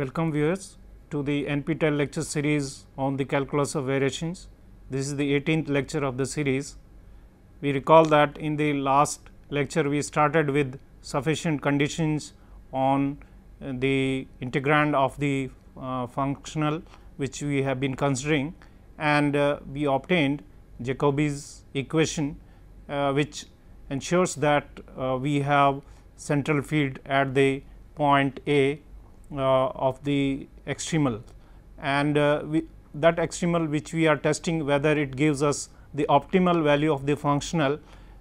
Welcome viewers to the NPTEL lecture series on the calculus of variations. This is the 18th lecture of the series. We recall that in the last lecture we started with sufficient conditions on the integrand of the functional which we have been considering, and we obtained Jacobi's equation which ensures that we have central field at the point A of the extremal, and that extremal which we are testing whether it gives us the optimal value of the functional.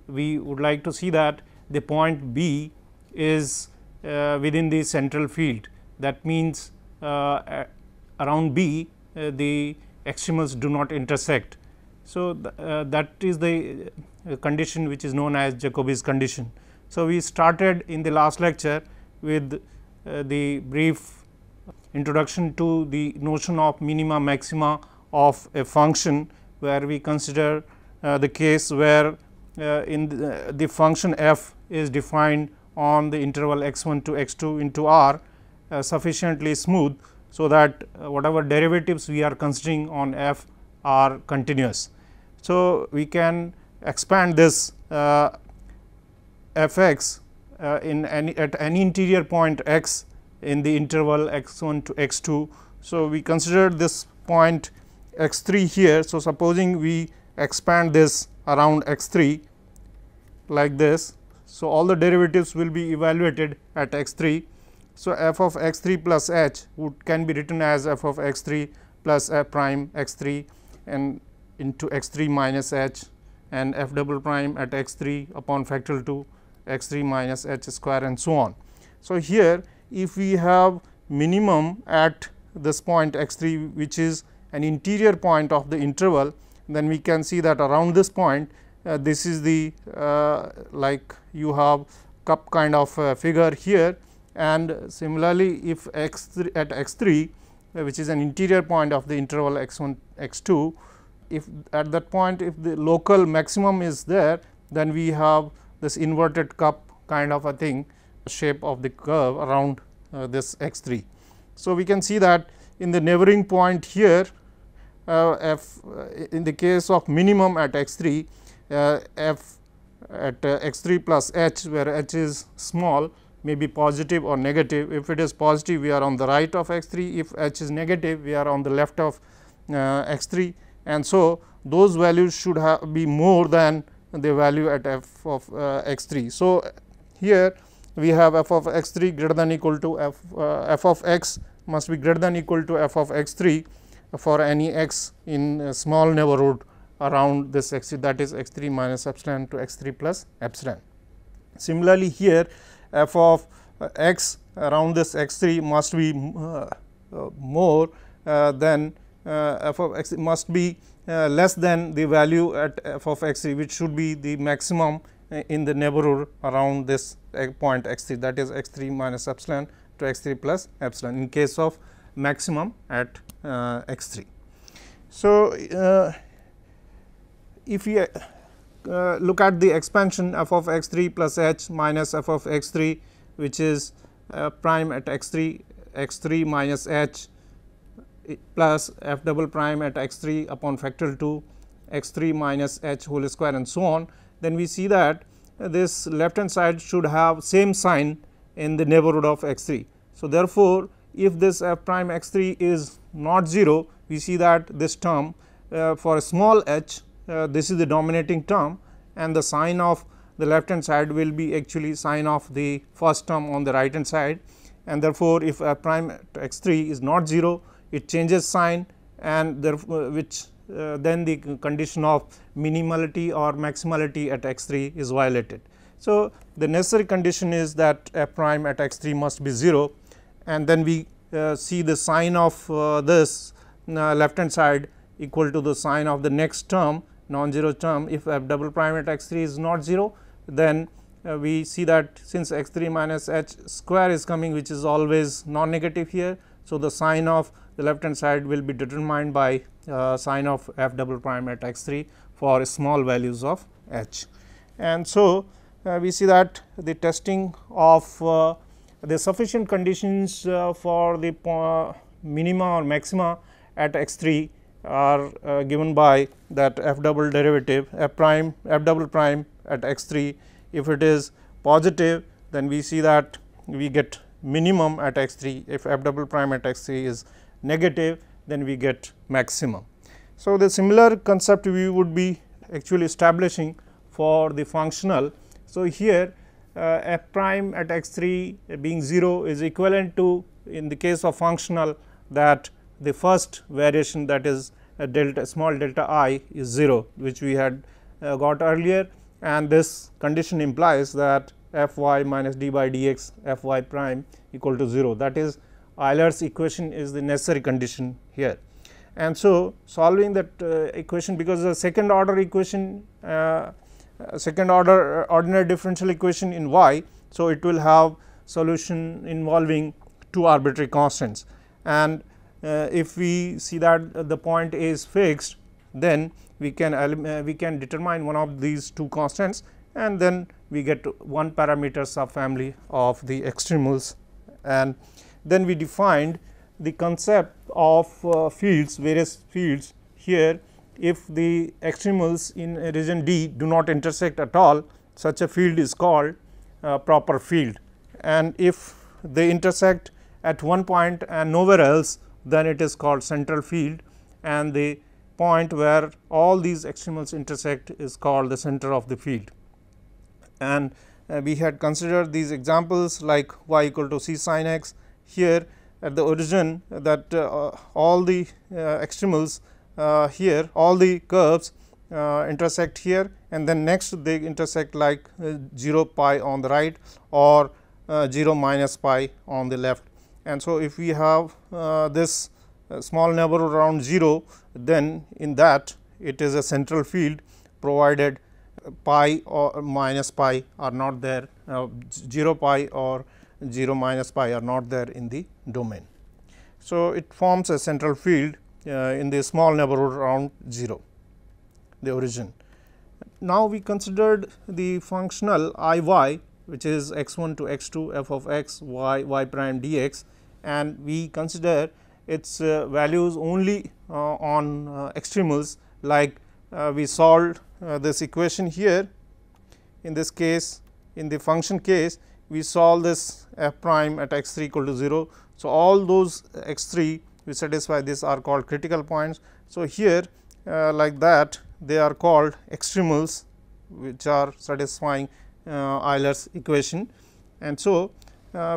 We would like to see that the point B is within the central field. That means, around B the extremals do not intersect. So, that is the condition which is known as Jacobi's condition. So, we started in the last lecture with the brief introduction to the notion of minima maxima of a function, where we consider the case where in the function f is defined on the interval x 1 to x 2 into r sufficiently smooth. So, that whatever derivatives we are considering on f are continuous. So, we can expand this f x in at any interior point x in the interval x 1 to x 2. So, we consider this point x 3 here. So, supposing we expand this around x 3 like this. So, all the derivatives will be evaluated at x 3. So, f of x 3 plus h can be written as f of x 3 plus f prime x 3 and into x 3 minus h, and f double prime at x 3 upon factorial to x 3 minus h square and so on. So, here if we have minimum at this point x 3, which is an interior point of the interval, then we can see that around this point this is the like you have cup kind of figure here, and similarly if x 3 at x 3 which is an interior point of the interval x 1 x 2, if at that point if the local maximum is there, then we have this inverted cup kind of a thing, shape of the curve around this x 3. So, we can see that in the neighboring point here f in the case of minimum at x 3 f at x 3 plus h, where h is small, may be positive or negative. If it is positive, we are on the right of x 3, if h is negative, we are on the left of x 3, and so those values should be more than the value at f of x 3. So, here we have f of x 3 greater than equal to f of x must be greater than equal to f of x 3 for any x in a small neighborhood around this x 3, that is x 3 minus epsilon to x 3 plus epsilon. Similarly, here f of x around this x 3 must be more than f of x must be less than the value at f of x 3, which should be the maximum in the neighborhood around this point x 3, that is x 3 minus epsilon to x 3 plus epsilon in case of maximum at x 3. So, if we look at the expansion f of x 3 plus h minus f of x 3, which is prime at x 3 minus h plus f double prime at x 3 upon factorial to x 3 minus h whole square and so on, then we see that this left hand side should have same sign in the neighborhood of x 3. So, therefore, if this f prime x 3 is not 0, we see that this term for a small h, this is the dominating term, and the sign of the left hand side will be actually sign of the first term on the right hand side, and therefore, if f prime at x 3 is not 0, it changes sign, and therefore, which then the condition of minimality or maximality at x 3 is violated. So, the necessary condition is that f prime at x 3 must be 0, and then we see the sign of this left hand side equal to the sign of the next term, non-zero term. If f double prime at x 3 is not 0, then we see that since x 3 minus h square is coming, which is always non-negative here. So, the sign of the left hand side will be determined by sign of f double prime at x 3 for small values of h. And so, we see that the testing of the sufficient conditions for the minima or maxima at x 3 are given by that f double derivative f double prime at x 3. If it is positive, then we see that we get minimum at x 3. If f double prime at x 3 is negative, then we get maximum. So, the similar concept we would be actually establishing for the functional. So, here f prime at x 3 being 0 is equivalent to, in the case of functional, that the first variation, that is delta small delta I is 0, which we had got earlier, and this condition implies that f y minus d by dx f y prime equal to 0. That is, Euler's equation is the necessary condition here. And so, solving that equation, because the second order equation, second order ordinary differential equation in y. So, it will have solution involving two arbitrary constants, and if we see that the point A is fixed, then we can determine one of these two constants, and then we get one parameter subfamily of the extremals. And then we defined the concept of fields, various fields here. If the extremals in region D do not intersect at all, such a field is called proper field, and if they intersect at one point and nowhere else, then it is called central field, and the point where all these extremals intersect is called the center of the field. And we had considered these examples like y equal to c sin x. Here at the origin, that all the extremals here, all the curves intersect here, and then next they intersect like 0 pi on the right or 0 minus pi on the left. And so, if we have this small neighborhood around 0, then in that it is a central field, provided pi or minus pi are not there, 0 pi or 0 minus pi are not there in the domain. So, it forms a central field in the small neighborhood around 0, the origin. Now, we considered the functional I y, which is x 1 to x 2 f of x y y prime dx, and we consider its values only on extremals, like we solved this equation here. In this case, in the function case, we solve this f prime at x 3 equal to 0. So, all those x 3 we satisfy this are called critical points. So, here like that they are called extremals, which are satisfying Euler's equation. And so,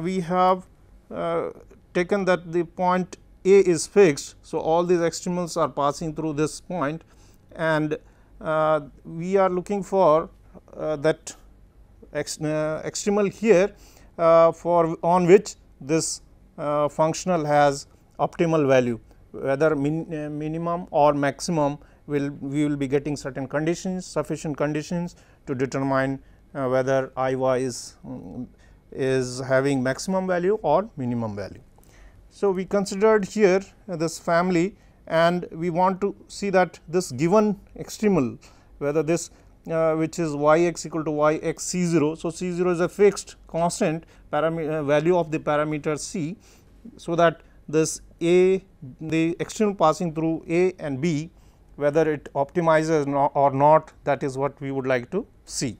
we have taken that the point A is fixed. So, all these extremals are passing through this point, and we are looking for that extremal here for on which this functional has optimal value, whether minimum or maximum we will be getting certain conditions, sufficient conditions to determine whether I y is having maximum value or minimum value. So, we considered here this family, and we want to see that this given extremal, whether this which is y x equal to y x c 0. So, c 0 is a fixed constant value of the parameter c. So, that this a, the extremal passing through A and B, whether it optimizes or not, that is what we would like to see.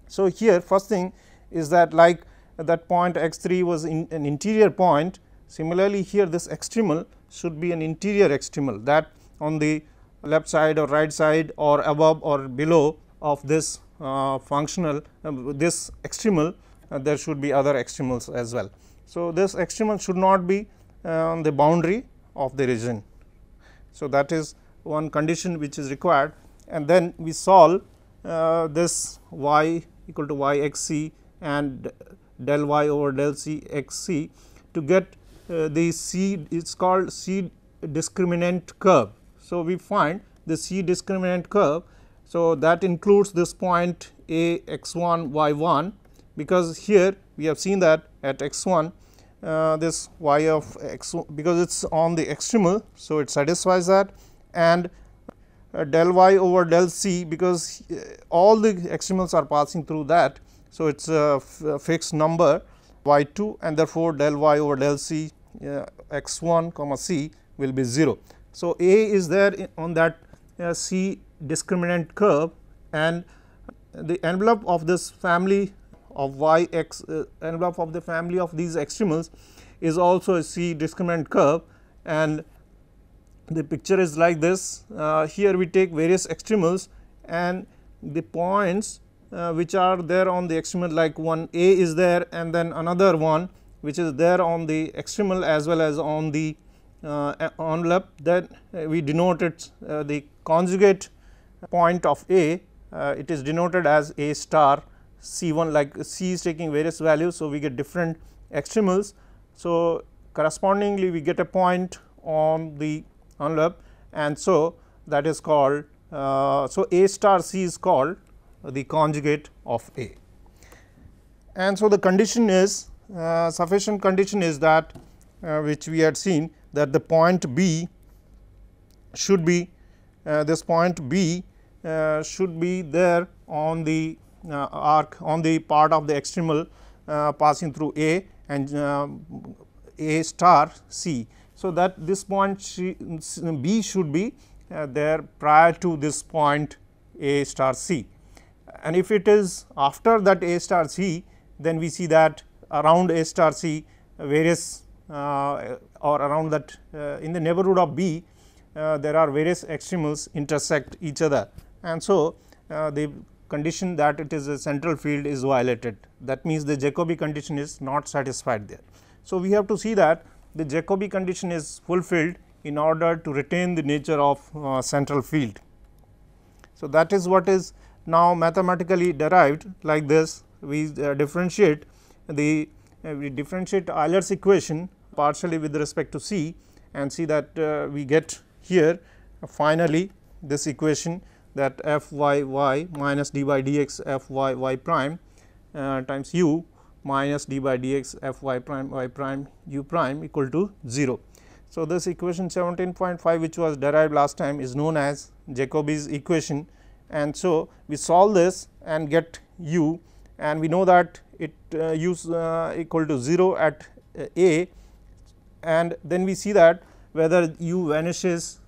So, here first thing is that, like that point x 3 was in an interior point, similarly here this extremal should be an interior extremal, that on the left side or right side or above or below of this functional this extremal, there should be other extremals as well. So, this extremal should not be on the boundary of the region. So, that is one condition which is required, and then we solve this y equal to y x c and del y over del c x c to get the c, it is called c discriminant curve. So, we find the c discriminant curve. So, that includes this point a x 1 y 1, because here we have seen that at x 1 this y of x, because it is on the extremal. So, it satisfies that, and del y over del c, because all the extremals are passing through that. So, it is a fixed number, y 2, and therefore, del y over del c x 1 comma c will be 0. So, A is there on that C discriminant curve, and the envelope of this family of y x envelope of the family of these extremals is also a C discriminant curve, and the picture is like this. Here we take various extremals and the points which are there on the extremal, like one A is there and then another one which is there on the extremal as well as on the envelope, that we denote it the conjugate point of A, it is denoted as A star C 1, like C is taking various values. So, we get different extremals. So, correspondingly we get a point on the envelope, and so that is called so A star C is called the conjugate of A. And so, the condition is sufficient condition is that which we had seen, that the point B should be this point B should be there on the arc on the part of the extremal passing through A and A star C. So, that this point B should be there prior to this point A star C, and if it is after that A star C, then we see that around A star C various or around that in the neighborhood of B there are various extremals intersect each other, and so the condition that it is a central field is violated. That means, the Jacobi condition is not satisfied there. So, we have to see that the Jacobi condition is fulfilled in order to retain the nature of central field. So, that is what is now mathematically derived like this. We differentiate the we differentiate Euler's equation partially with respect to C, and see that we get here finally this equation, that f y y minus d by dx f y y prime times u minus d by dx f y prime u prime equal to 0. So, this equation 17.5 which was derived last time is known as Jacobi's equation, and so we solve this and get u, and we know that it u equal to 0 at A, and then we see that whether u vanishes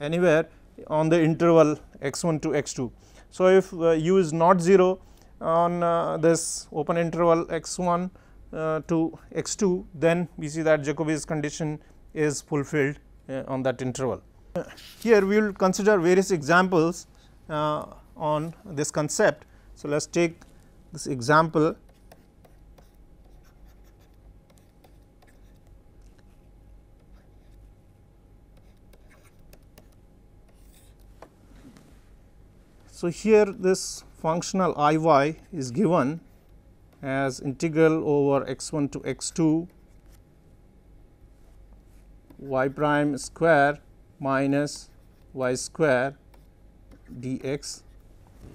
anywhere on the interval x 1 to x 2. So, if u is not 0 on this open interval x 1 to x 2, then we see that Jacobi's condition is fulfilled on that interval. Here we will consider various examples on this concept. So, let us take this example. So, here this functional I y is given as integral over x 1 to x 2 y prime square minus y square dx,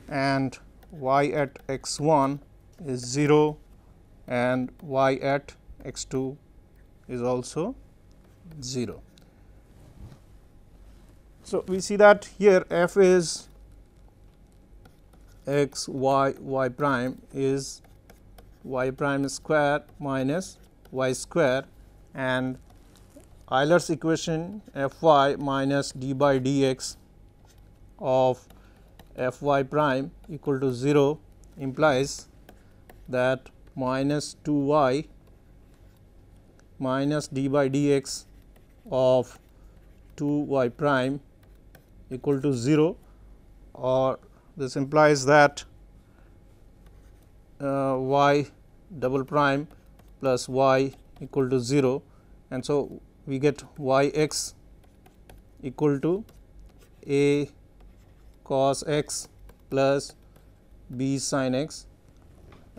and y at x 1 is 0 and y at x 2 is also 0. So, we see that here f is x y y prime is y prime square minus y square, and Euler's equation f y minus d by dx of f y prime equal to 0 implies that minus 2 y minus d by dx of 2 y prime equal to 0, or this implies that y double prime plus y equal to 0, and so we get y x equal to a cos x plus b sin x.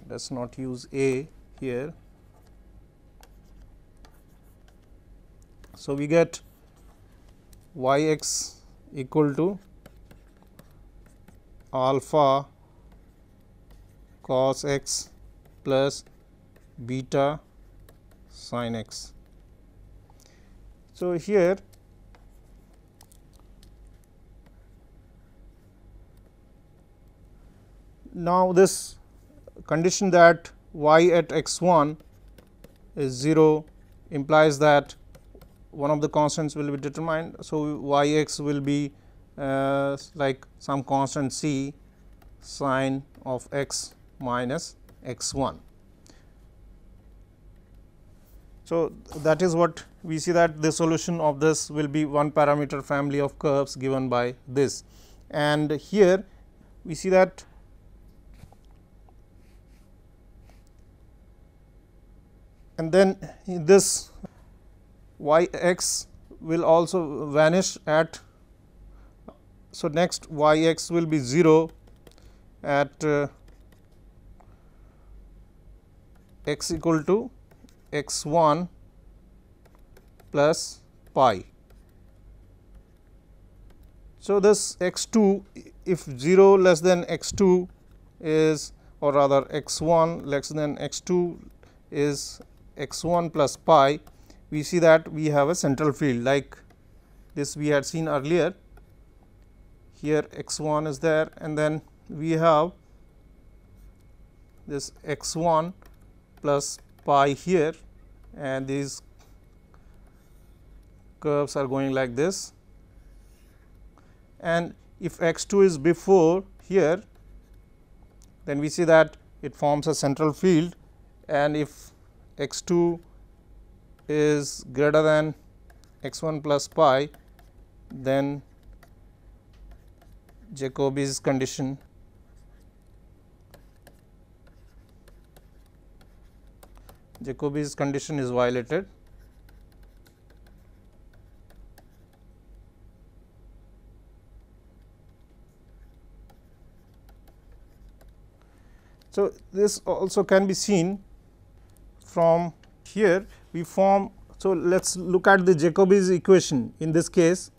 Let us not use a here. So, we get y x equal to alpha cos x plus beta sin x. So, here now this condition that y at x 1 is 0 implies that one of the constants will be determined. So, y x will be like some constant c sine of x minus x 1. So, that is what we see, that the solution of this will be one parameter family of curves given by this. And here we see that and then this y x will also vanish at. So, next y x will be 0 at x equal to x 1 plus pi. So, this x 2, if 0 less than x 2 is, or rather x 1 less than x 2 is x 1 plus pi, we see that we have a central field like this we had seen earlier. Here x 1 is there, and then we have this x 1 plus pi here, and these curves are going like this. And if x 2 is before here, then we see that it forms a central field, and if x 2 is greater than x 1 plus pi, then Jacobi's condition is violated. So, this also can be seen from here we form. So, let us look at the Jacobi's equation in this case.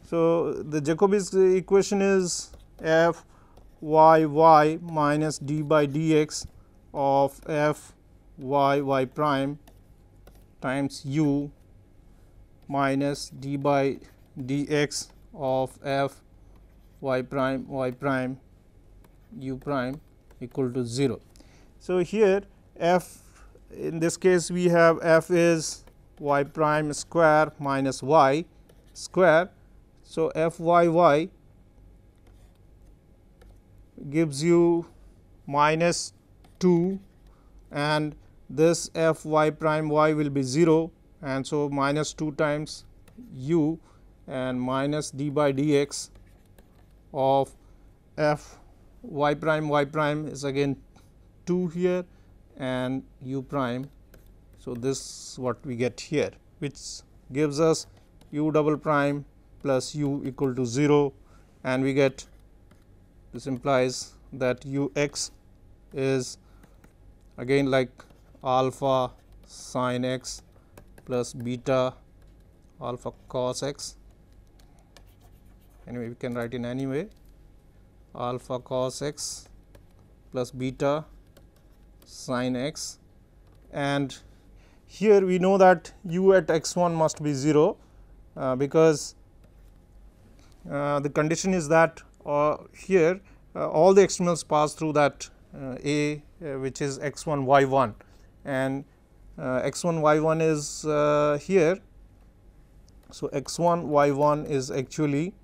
So, the Jacobi's equation is f y y minus d by dx of f y y prime times u minus d by dx of f y prime u prime equal to 0. So, here f, in this case we have f is y prime square minus y square. So, f y y gives you minus 2, and this f y prime y will be 0, and so minus 2 times u and minus d by dx of f y prime is again 2 here and u prime. So, this is what we get here, which gives us u double prime plus u equal to 0, and we get, this implies that u x is again like alpha sin x plus beta alpha cos x. Anyway, we can write in any way, alpha cos x plus beta sin x, and here we know that u at x 1 must be 0, because the condition is that here all the externals pass through that a which is x 1 y 1, and x 1 y 1 is here. So, x 1 y 1 is actually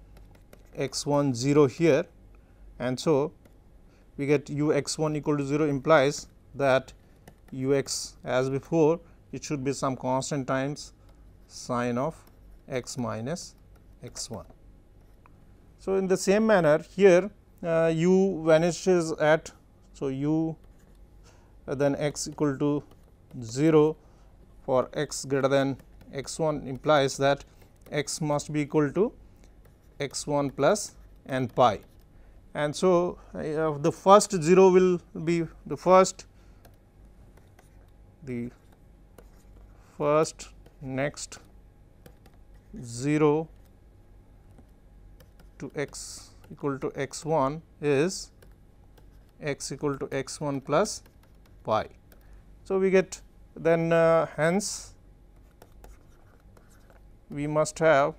x 1 0 here, and so we get u x 1 equal to 0 implies that u x, as before, it should be some constant times sine of x minus x 1. So, in the same manner here u vanishes at, so u then x equal to 0 for x greater than x 1 implies that x must be equal to x 1 plus n pi, and so the first 0 will be the first next 0 to x equal to x 1 is x equal to x 1 plus pi. So, we get then hence we must have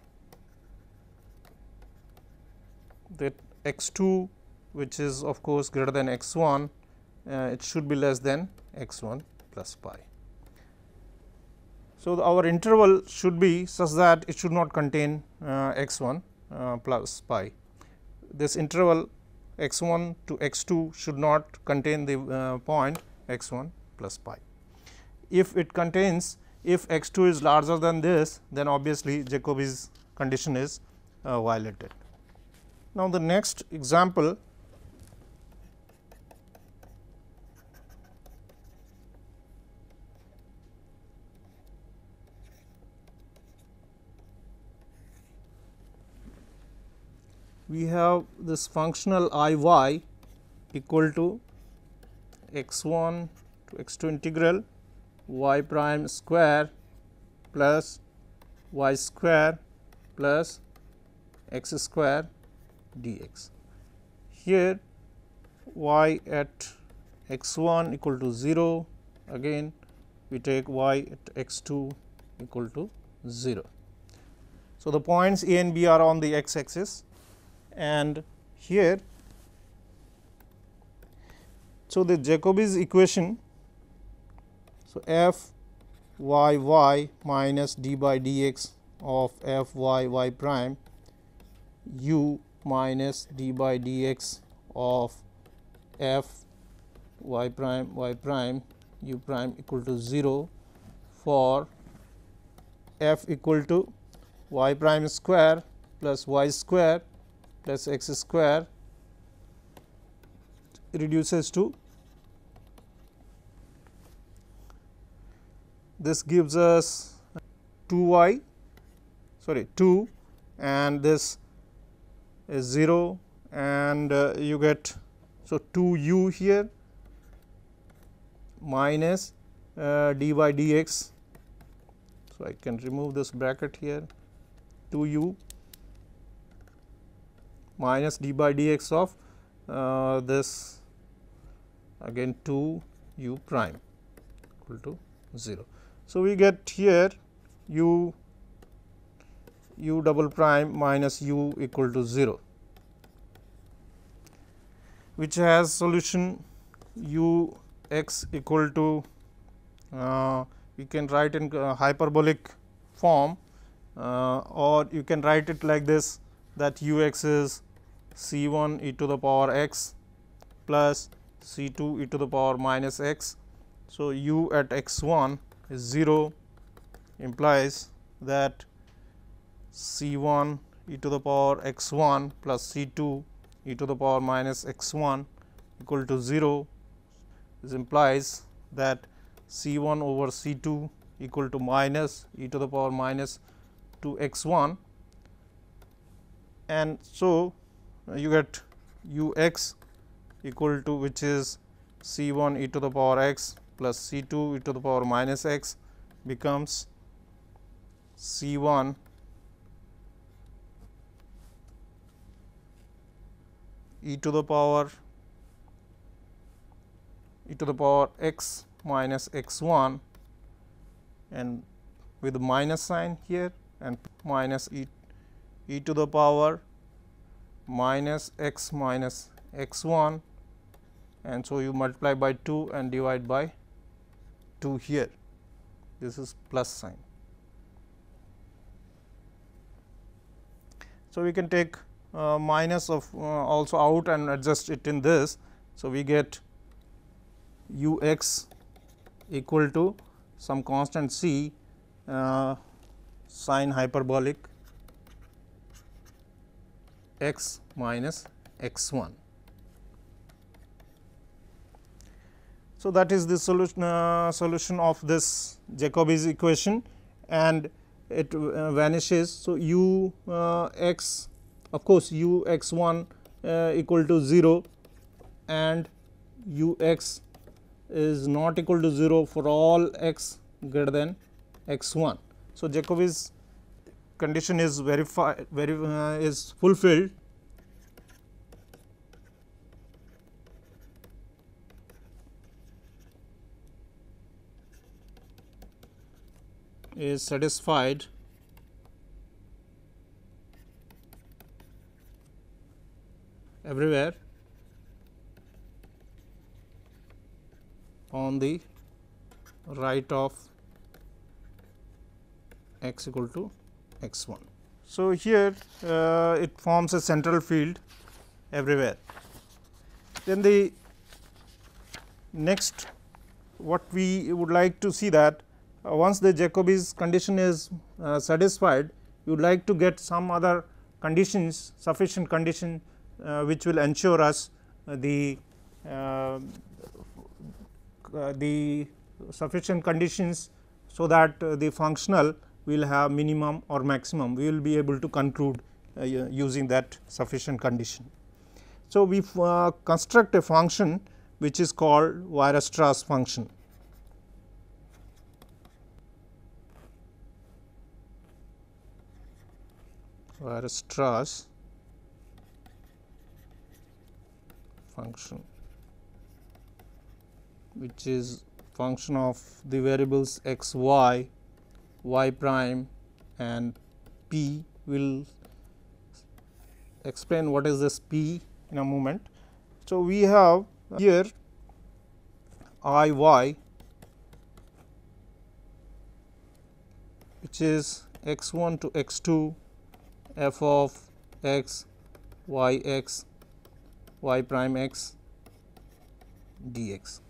that x 2 which is of course greater than x 1, it should be less than x 1 plus pi. So, our interval should be such that it should not contain x 1 plus pi. This interval x 1 to x 2 should not contain the point x 1 plus pi. If it contains, if x 2 is larger than this, then obviously Jacobi's condition is violated. Now, the next example, we have this functional I y equal to x 1 to x 2 integral y prime square plus y square plus x square dx. Here y at x 1 equal to 0, again we take y at x 2 equal to 0. So, the points A and B are on the x axis, and here, so the Jacobi's equation, so f y y minus d by dx of f y y prime u minus d by dx of f y prime u prime equal to 0 for f equal to y prime square plus y square plus x square reduces to, this gives us 2 and this is 0 and you get, so 2 u here minus d by dx. So, I can remove this bracket here, 2 u minus d by dx of this again 2 u prime equal to 0. So, we get here u double prime minus u equal to 0, which has solution u x equal to, we can write in hyperbolic form, or you can write it like this, that u x is c 1 e to the power x plus c 2 e to the power minus x. So, u at x 1 is 0, implies that c 1 e to the power x 1 plus c 2 e to the power minus x 1 equal to 0. This implies that c 1 over c 2 equal to minus e to the power minus 2 x 1, and so you get u x equal to, which is c 1 e to the power x plus c 2 e to the power minus x, becomes c 1 e to the power x minus x 1, and with minus sign here, and minus e to the power minus x 1, and so you multiply by 2 and divide by 2 here, this is plus sign. So, we can take minus of also out and adjust it in this. So, we get u x equal to some constant c sine hyperbolic x minus x 1. So, that is the solution of this Jacobi's equation, and it vanishes. So, u x, of course, u x 1 equal to 0 and u x is not equal to 0 for all x greater than x 1. So, Jacobi's condition is verified, is fulfilled, is satisfied everywhere on the right of x equal to x 1. So, here it forms a central field everywhere. Then the next what we would like to see that once the Jacobi's condition is satisfied, you would like to get some other conditions, sufficient condition which will ensure us the sufficient conditions, so that the functional will have minimum or maximum. We will be able to conclude using that sufficient condition. So, we construct a function which is called Weierstrass function. Weierstrass function, which is function of the variables x y, y prime and p. Will explain what is this p in a moment. So, we have here I y, which is x 1 to x 2 f of x y x y prime x dx.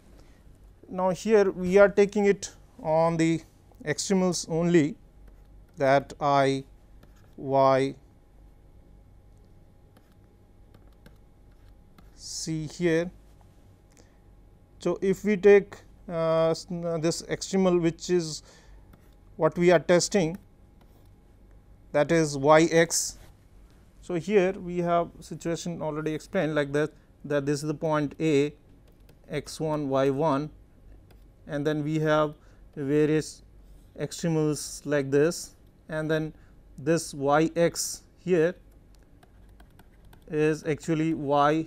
Now, here we are taking it on the extremals only, that I y c here. So, if we take this extremal, which is what we are testing, that is y x. So, here we have situation already explained like that this is the point A, x 1 y 1, and then we have various extremals like this, and then this y x here is actually y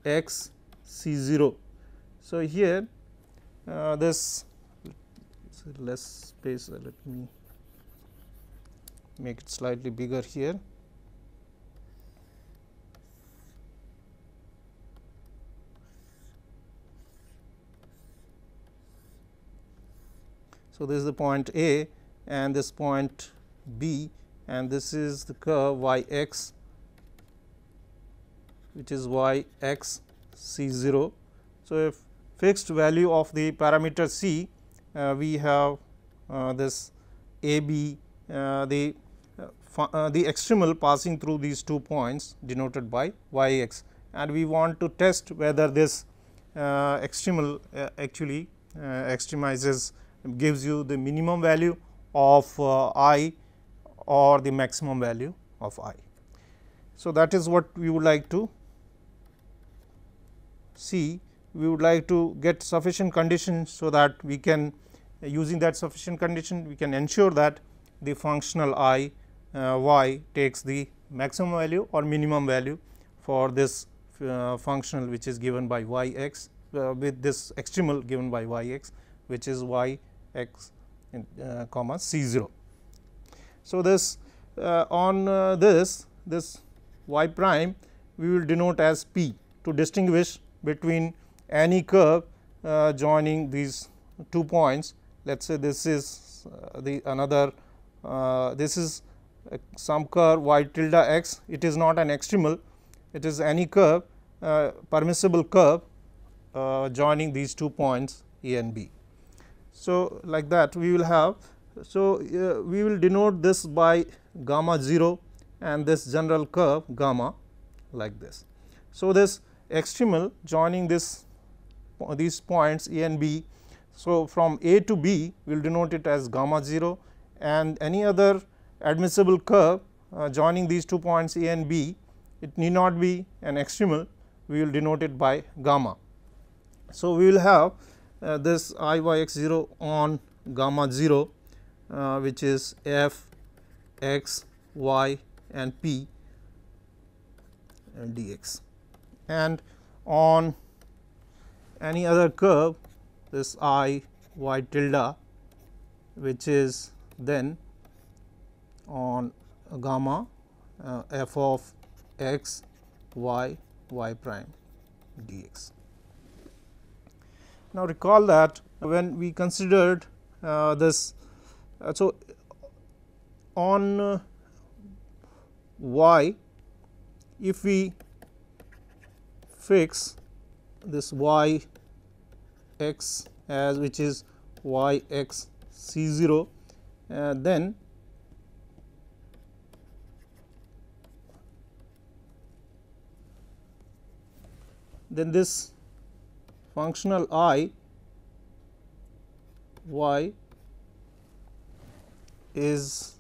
x c 0. So, here this less space, let me make it slightly bigger here. So, this is the point A and this point B, and this is the curve y x, which is y x c 0. So, if fixed value of the parameter c, we have this a b, the extremal passing through these 2 points denoted by y x, and we want to test whether this extremal actually extremizes, gives you the minimum value of I or the maximum value of I. So, that is what we would like to see. We would like to get sufficient conditions, so that we can, using that sufficient condition, we can ensure that the functional I y takes the maximum value or minimum value for this functional, which is given by y x with this extremal given by y x, which is y x comma c 0. So, this on this y prime we will denote as p to distinguish between any curve joining these 2 points. Let us say this is the another, this is some curve y tilde x. It is not an extremal, it is any curve, permissible curve joining these 2 points A and B. So, like that we will have. So, we will denote this by gamma 0 and this general curve gamma like this. So, this extremal joining these points A and B. So, from A to B we will denote it as gamma 0, and any other admissible curve joining these 2 points A and B, it need not be an extremal, we will denote it by gamma. So, we will have this I y x 0 on gamma 0, which is f x y and p and dx, and on any other curve this I y tilde, which is then on gamma f of x y y prime dx. Now, recall that when we considered this, so on y, if we fix this y x as which is y x c 0, then this functional I y is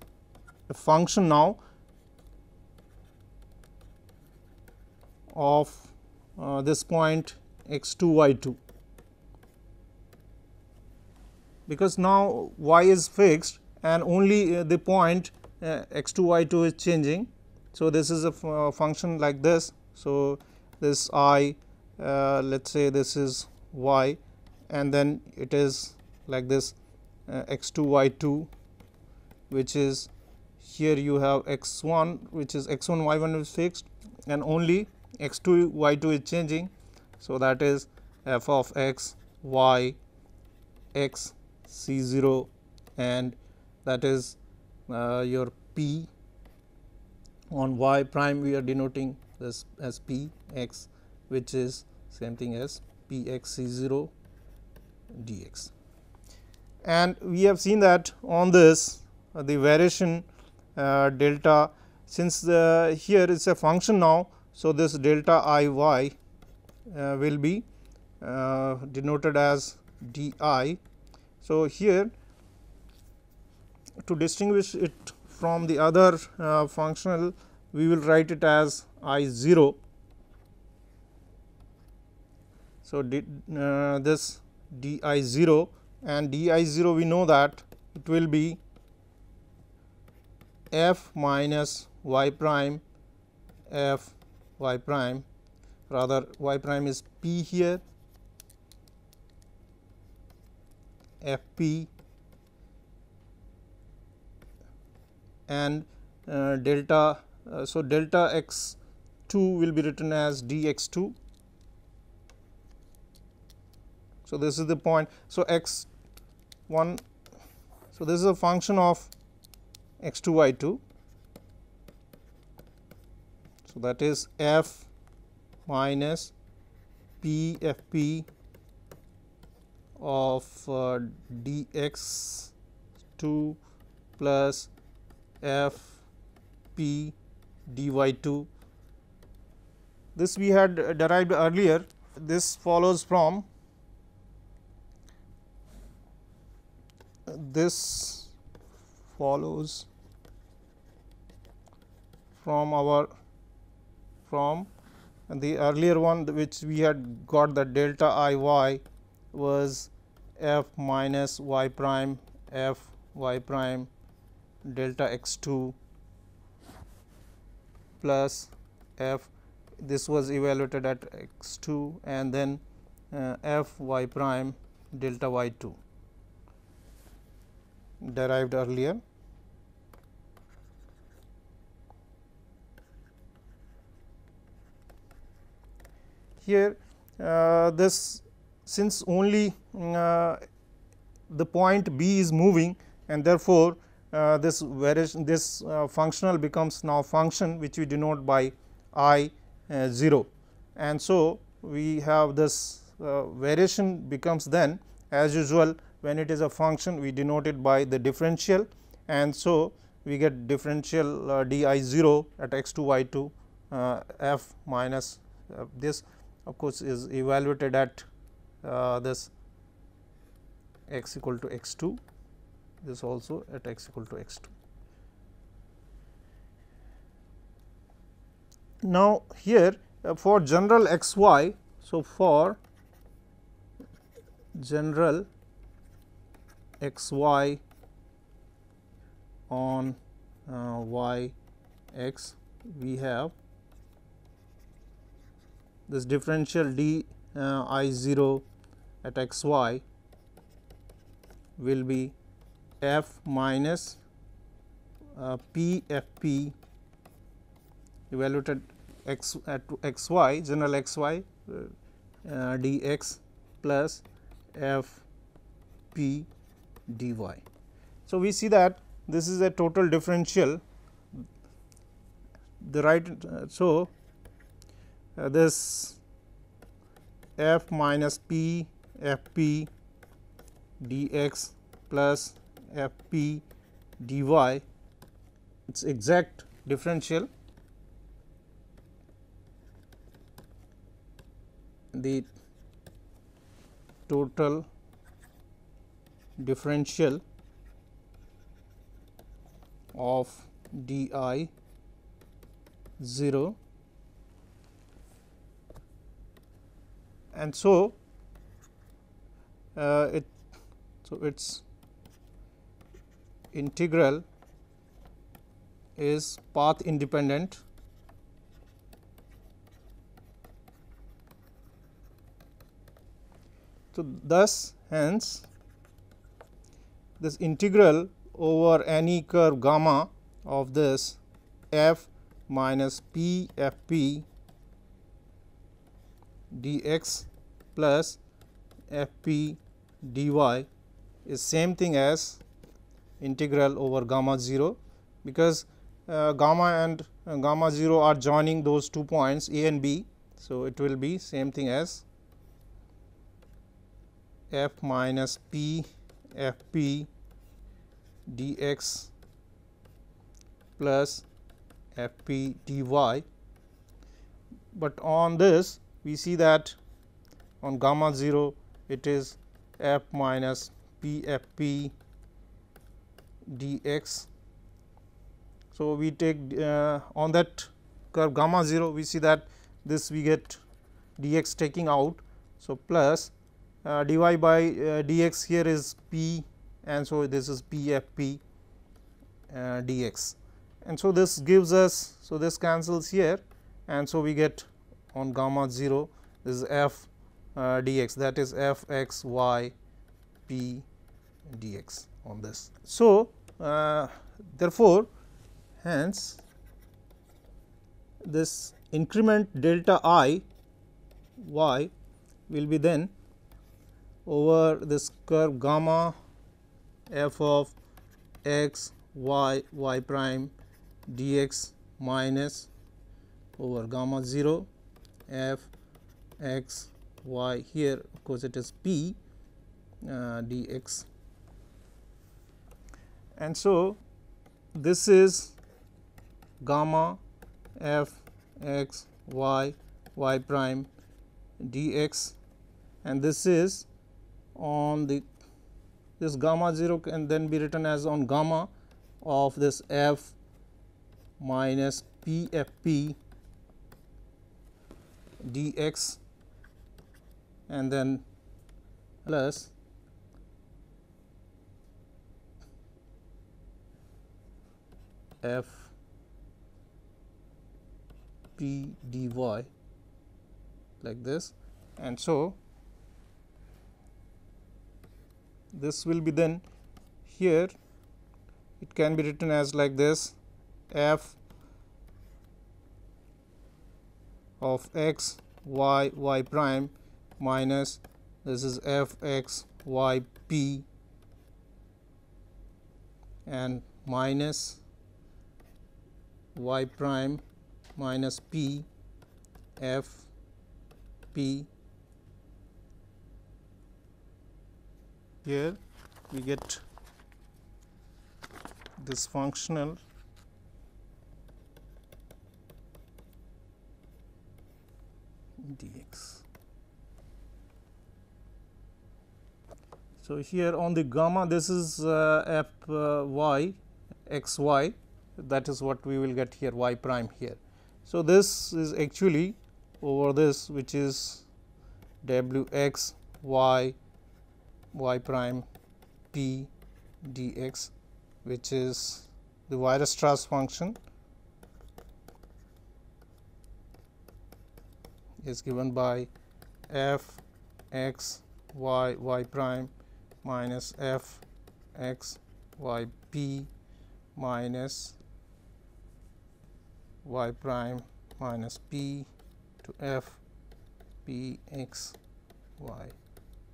a function now of this point x 2 y 2, because now y is fixed and only the point x 2 y 2 is changing. So, this is a function like this. So, this I let us say this is y, and then it is like this x 2 y 2, which is here you have x 1, which is x 1 y 1 is fixed and only x 2 y 2 is changing. So, that is f of x y x c 0, and that is your p. On y prime we are denoting this as p x, which is same thing as p x c 0 dx. And we have seen that on this the variation delta, since here is a function now. So, this delta I y will be denoted as d I. So, here to distinguish it from the other functional, we will write it as I 0. So, this d I 0, and d I 0 we know that it will be f minus y prime f y prime, rather y prime is p here, f p, and delta. So, delta x 2 will be written as d x 2. So, this is the point. So, x 1. So, this is a function of x 2 y 2. So, that is f minus p f p of d x 2 plus f p d y 2. This we had derived earlier. This follows from the earlier one, which we had got that delta I y was f minus y prime f y prime delta x 2 plus f, this was evaluated at x 2, and then f y prime delta y 2 derived earlier. Here this, since only the point b is moving, and therefore, this variation, this functional becomes now function which we denote by I 0, and so we have this variation becomes then, as usual when it is a function we denote it by the differential, and so we get differential d I 0 at x 2 y 2 f minus this of course is evaluated at this x equal to x 2, this also at x equal to x 2. Now, here for general x y. So, for general x y on y x, we have this differential d I 0 at x y will be f minus p f p evaluated x at x y, general x y dx plus f p dy. So, we see that this is a total differential, the right. This f minus p f p dx plus f p dy, its exact differential, the total differential of d I 0, and so its integral is path independent. So, thus hence this integral over any curve gamma of this f minus p f p dx plus f p dy is same thing as integral over gamma 0, because gamma and gamma 0 are joining those 2 points a and b. So, it will be same thing as f minus p f p dx plus f p dy, but on this we see that on gamma 0 it is f minus p f p dx. So, we take on that curve gamma 0, we see that this we get dx taking out. So, plus dy by dx here is p, and so this is p f p dx, and so this gives us, so this cancels here, and so we get on gamma 0 this is f dx, that is f x y p dx on this. So, therefore, hence this increment delta I y will be then over this curve gamma f of x y y prime dx minus over gamma 0 f x y, here of course it is p dx, and so this is gamma f x y y prime dx, and this is on the, this gamma 0 can then be written as on gamma of this f minus p f p dx, and then plus f p dy like this, and so this will be then here it can be written as like this f of x y y prime minus this is f x y p and minus y prime minus p f p. Here we get this functional dx. So, here on the gamma this is f y x y, that is what we will get here y prime here. So, this is actually over this which is w x y y prime p dx, which is the Weierstrass function is given by f x y y prime minus f x y p minus y prime minus p to f p x y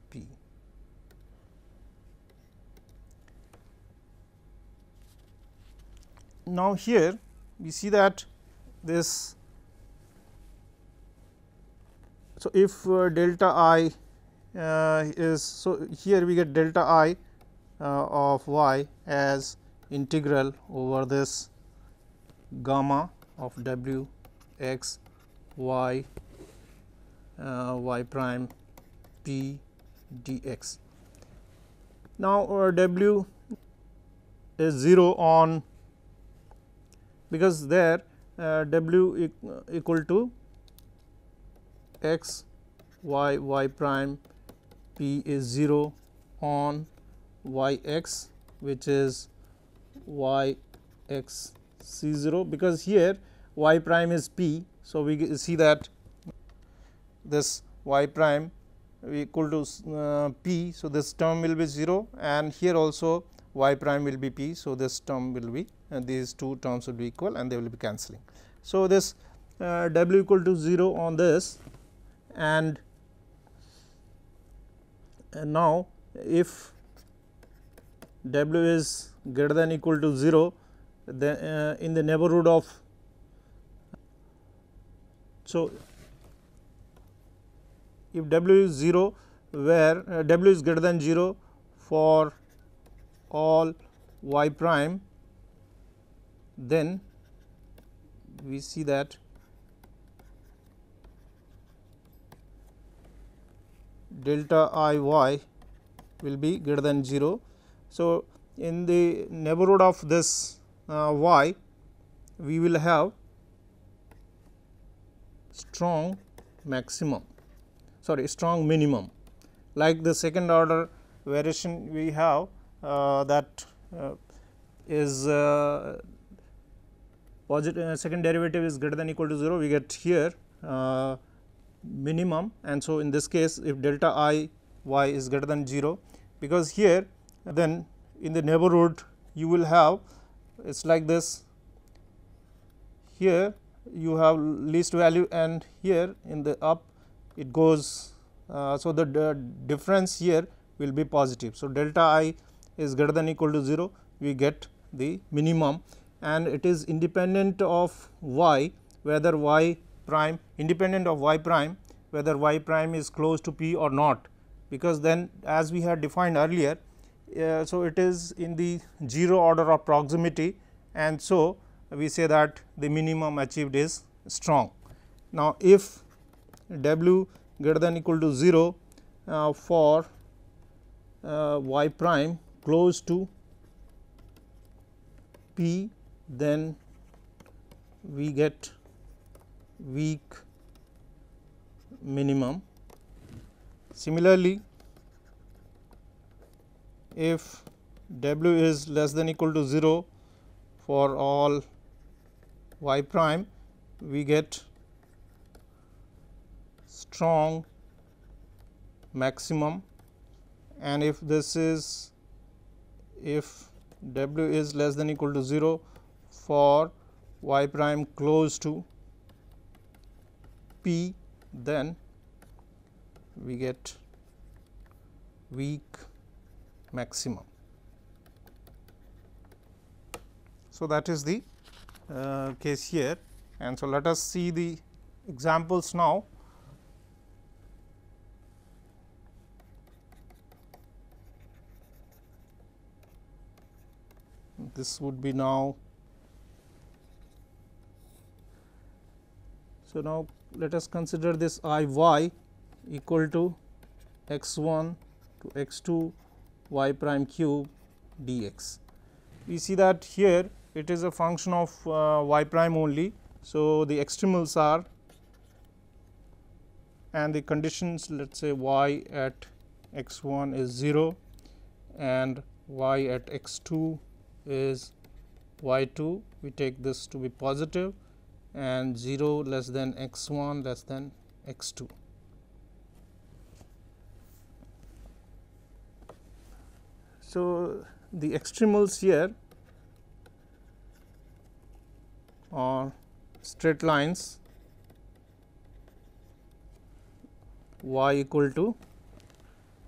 p. Now, here we see that this, so if delta I is, so here we get delta I of y as integral over this gamma of w x y y prime p dx. Now, w is 0 on, because there w equal to x y y prime p is 0 on y x, which is y x c 0, because here y prime is p. So, we see that this y prime equal to p. So, this term will be 0, and here also y prime will be p. So, this term will be, these two terms will be equal and they will be cancelling. So, this w equal to 0 on this, and now if w is greater than equal to 0, then in the neighborhood of, so if w is 0, where w is greater than 0 for all y prime, then we see that delta I y will be greater than 0. So, in the neighborhood of this y, we will have strong maximum, sorry, strong minimum, like the second order variation we have that is positive, second derivative is greater than equal to 0, we get here minimum. And so, in this case, if delta I y is greater than 0, because here then in the neighborhood you will have, it is like this, here you have least value and here in the up it goes. So, the difference here will be positive. So, delta I is greater than equal to 0, we get the minimum, and it is independent of y, whether y prime, independent of y prime, whether y prime is close to p or not, because then as we had defined earlier. So, it is in the 0 order of proximity, and so we say that the minimum achieved is strong. Now, if w greater than equal to 0 for y prime close to p, then we get weak minimum. Similarly, if w is less than equal to 0 for all y prime, we get strong maximum, and if this is, if w is less than equal to 0 for y prime close to p, then we get weak maximum. So, that is the case here, and so let us see the examples now. This would be now. So, now let us consider this I y equal to x 1 to x 2 y prime cube dx. We see that here it is a function of y prime only. So, the extremals are, and the conditions, let us say y at x 1 is 0 and y at x 2 is y 2, we take this to be positive, and 0 less than x 1 less than x 2. So, the extremals here are straight lines y equal to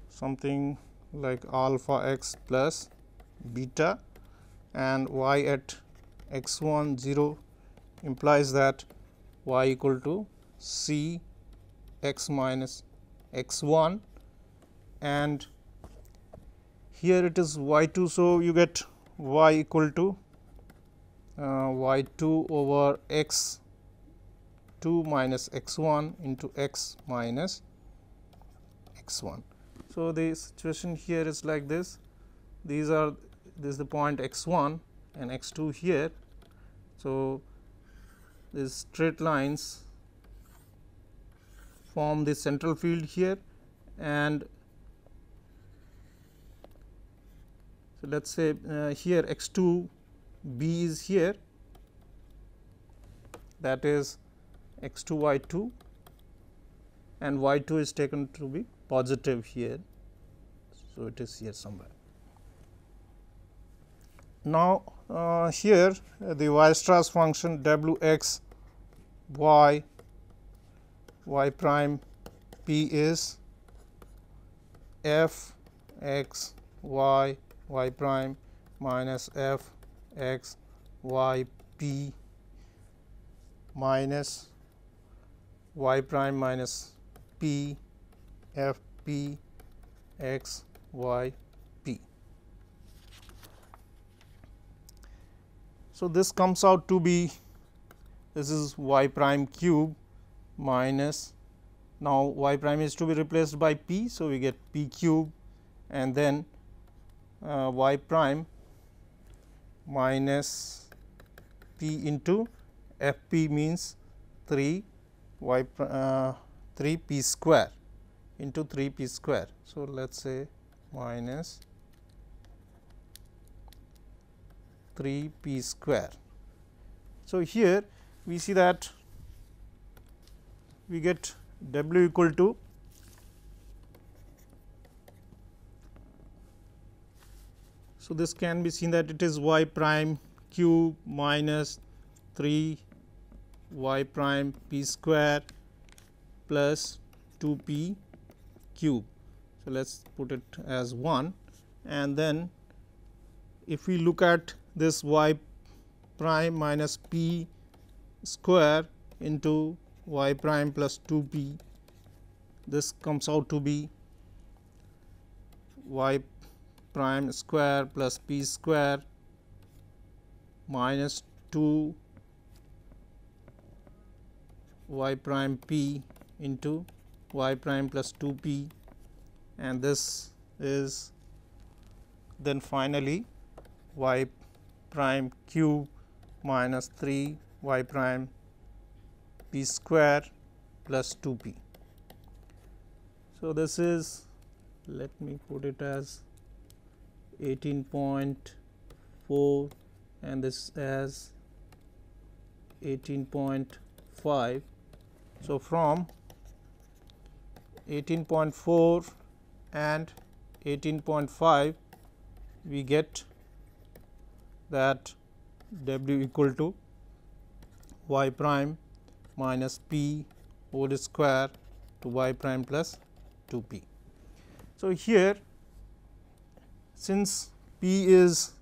something like alpha x plus beta, and y at x 1 0 implies that y equal to c x minus x 1, and here it is y 2. So, you get y equal to y 2 over x 2 minus x 1 into x minus x 1. So, the situation here is like this. This is the point x 1 and x 2 here. So, these straight lines form the central field here, and so let us say here x 2 b is here, that is x 2 y 2, and y 2 is taken to be positive here. So, it is here somewhere. Now, here the Weierstrass function w x y y prime p is f x y y prime minus f x y p minus y prime minus p f p x y p. So, this comes out to be, this is y prime cube minus, now y prime is to be replaced by p. So, we get p cube, and then y prime minus p into f p means 3 3 p square into 3 p square. So, let us say minus 3 p square. So, here we see that we get w equal to so this can be seen that it is y prime cube minus 3 y prime p square plus 2 p cube. So, let us put it as 1, and then if we look at this y prime minus p square into y prime plus 2 p, this comes out to be y prime square plus p square minus 2 y prime p into y prime plus 2 p, and this is then finally y prime cube minus 3 y prime p square plus 2 p. So, this is, let me put it as 18.4 and this as 18.5. So, from 18.4 and 18.5 we get that w equal to y prime minus p whole square to y prime plus 2 p. So, here since p is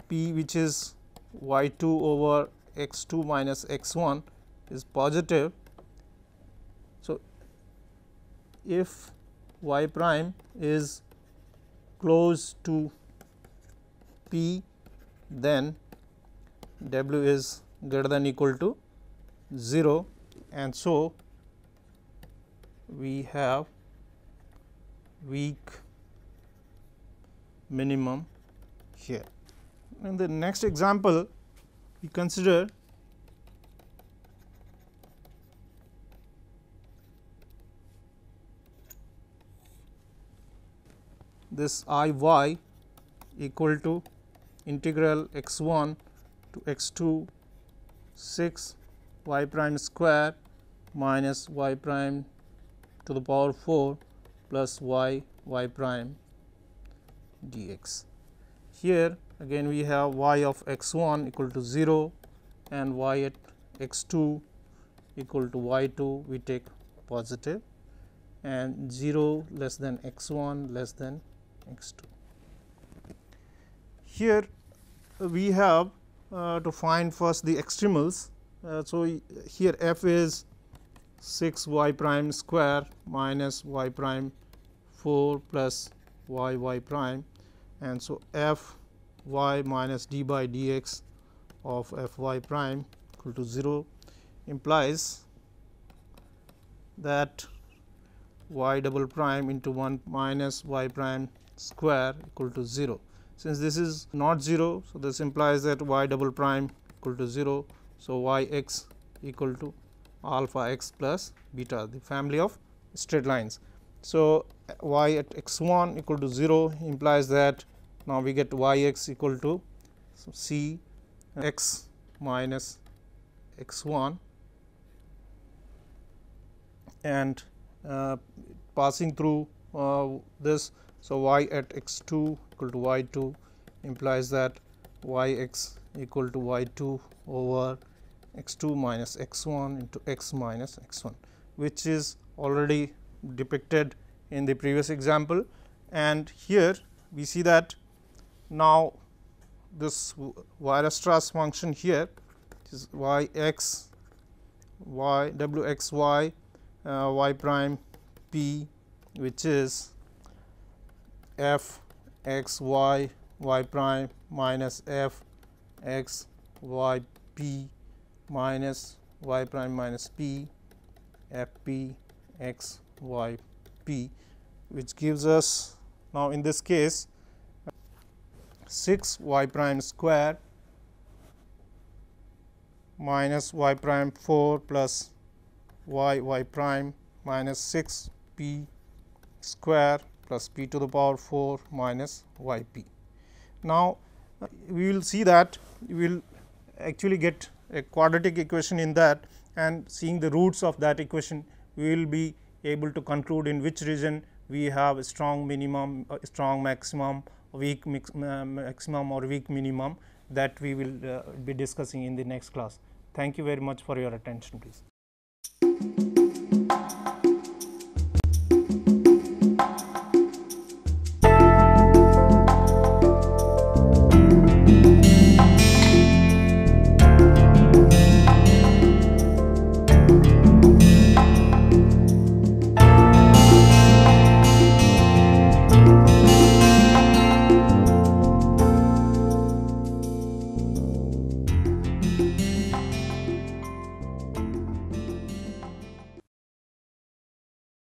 which is y 2 over x 2 minus x 1 is positive. So, if y prime is close to p, then w is greater than equal to 0, and so we have weak minimum here. In the next example, we consider this I y equal to integral x 1 to x 2 6 y prime square minus y prime to the power 4 plus y prime dx. Here again we have y of x 1 equal to 0 and y at x 2 equal to y 2 we take positive, and 0 less than x 1 less than x 2. Here we have to find first the extremals. So, here f is 6 y prime square minus y prime 4 plus y prime, and so f y minus d by dx of f y prime equal to 0 implies that y double prime into 1 minus y prime square equal to 0. Since this is not 0, so this implies that y double prime equal to 0. So, y x equal to alpha x plus beta, the family of straight lines. So, y at x 1 equal to 0 implies that now we get y x equal to c x minus x 1, and passing through this. So, y at x 2 equal to y 2 implies that y x equal to y 2 over x 2 minus x 1 into x minus x 1, which is already depicted in the previous example. And here we see that now this Weierstrass function here is y x y w x y y prime p, which is f x y y prime minus f x y p minus y prime minus p f p x y p, which gives us now in this case 6 y prime square minus y prime 4 plus y prime minus 6 p square plus p to the power 4 minus y p. Now, we will see that we will actually get a quadratic equation in that, and seeing the roots of that equation we will be able to conclude in which region we have a strong minimum, a strong maximum, weak maximum or weak minimum, that we will be discussing in the next class. Thank you very much for your attention, please.